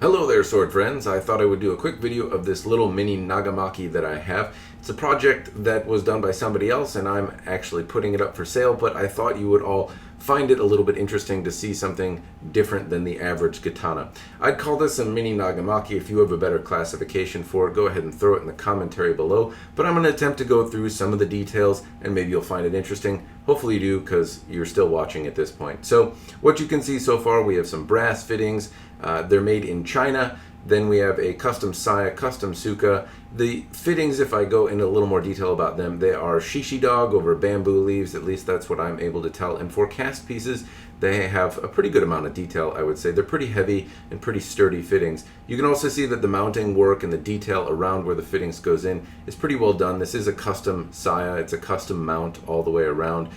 Hello there, sword friends. I thought I would do a quick video of this little mini Nagamaki that I have. It's a project that was done by somebody else and I'm actually putting it up for sale, but I thought you would all find it a little bit interesting to see something different than the average katana. I'd call this a mini Nagamaki. If you have a better classification for it, go ahead and throw it in the commentary below, but I'm going to attempt to go through some of the details and maybe you'll find it interesting. Hopefully you do, because you're still watching at this point. So what you can see so far, we have some brass fittings. They're made in China. Then we have a custom saya, custom tsuka. The fittings, if I go into a little more detail about them, they are shishi dog over bamboo leaves. At least that's what I'm able to tell. And for cast pieces, they have a pretty good amount of detail, I would say. They're pretty heavy and pretty sturdy fittings. You can also see that the mounting work and the detail around where the fittings goes in is pretty well done. This is a custom saya. It's a custom mount all the way around.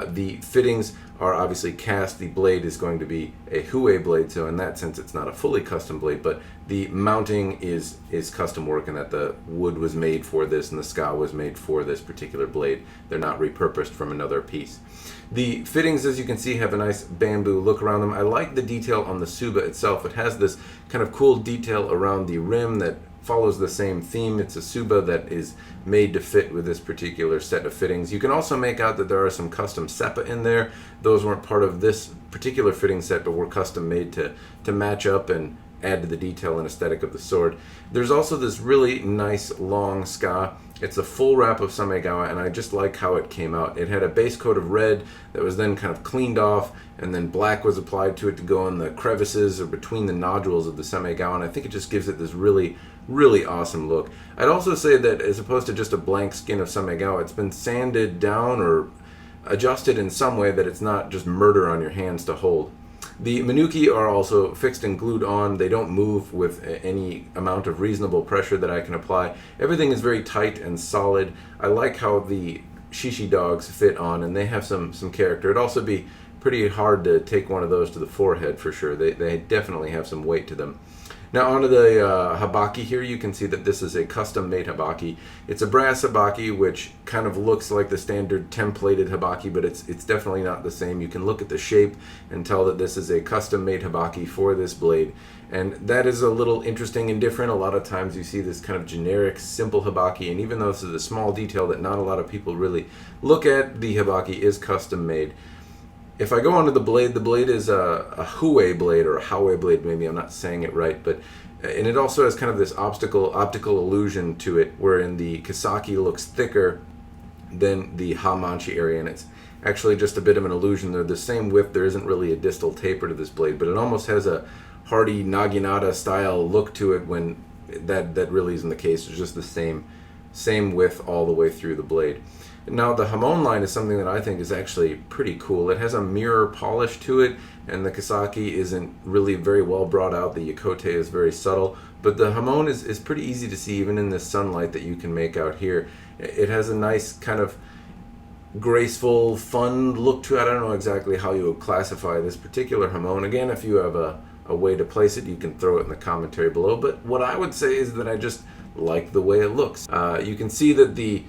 The fittings are obviously cast. The blade is going to be a Huawei blade, so in that sense it's not a fully custom blade, but the mounting is custom work, and that the wood was made for this and the scuff was made for this particular blade. They're not repurposed from another piece. The fittings, as you can see, have a nice bamboo look around them. I like the detail on the tsuba itself. It has this kind of cool detail around the rim that follows the same theme. It's a tsuba that is made to fit with this particular set of fittings. You can also make out that there are some custom seppa in there. Those weren't part of this particular fitting set, but were custom made to match up and add to the detail and aesthetic of the sword. There's also this really nice long scuff. It's a full wrap of samegawa, and I just like how it came out. It had a base coat of red that was then kind of cleaned off, and then black was applied to it to go in the crevices or between the nodules of the samegawa, and I think it just gives it this really awesome look. I'd also say that as opposed to just a blank skin of samegawa, it's been sanded down or adjusted in some way that it's not just murder on your hands to hold. The manuki are also fixed and glued on. They don't move with any amount of reasonable pressure that I can apply. Everything is very tight and solid. I like how the shishi dogs fit on, and they have some character. It'd also be pretty hard to take one of those to the forehead for sure. They definitely have some weight to them. Now onto the habaki here. You can see that this is a custom made habaki. It's a brass habaki, which kind of looks like the standard templated habaki, but it's definitely not the same. You can look at the shape and tell that this is a custom made habaki for this blade. And that is a little interesting and different. A lot of times you see this kind of generic, simple habaki, and even though this is a small detail that not a lot of people really look at, the habaki is custom made. If I go onto the blade is a Huawei blade, or a Huawei blade, maybe I'm not saying it right, but and it also has kind of this optical illusion to it, wherein the kasaki looks thicker than the hamanchi area, and it's actually just a bit of an illusion. They're the same width. There isn't really a distal taper to this blade, but it almost has a hardy naginata style look to it when that really isn't the case. It's just the same width all the way through the blade. Now the hamon line is something that I think is actually pretty cool. It has a mirror polish to it, and the kasaki isn't really very well brought out. The yakote is very subtle, but the hamon is pretty easy to see even in this sunlight that you can make out here. It has a nice kind of graceful, fun look to it. I don't know exactly how you would classify this particular hamon. Again, if you have a way to place it, you can throw it in the commentary below, but what I would say is that I just like the way it looks. You can see that the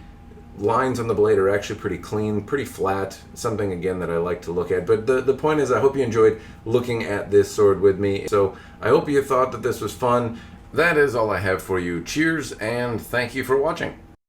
lines on the blade are actually pretty clean, pretty flat, something again that I like to look at. But the point is, I hope you enjoyed looking at this sword with me. So I hope you thought that this was fun. That is all I have for you. Cheers, and thank you for watching.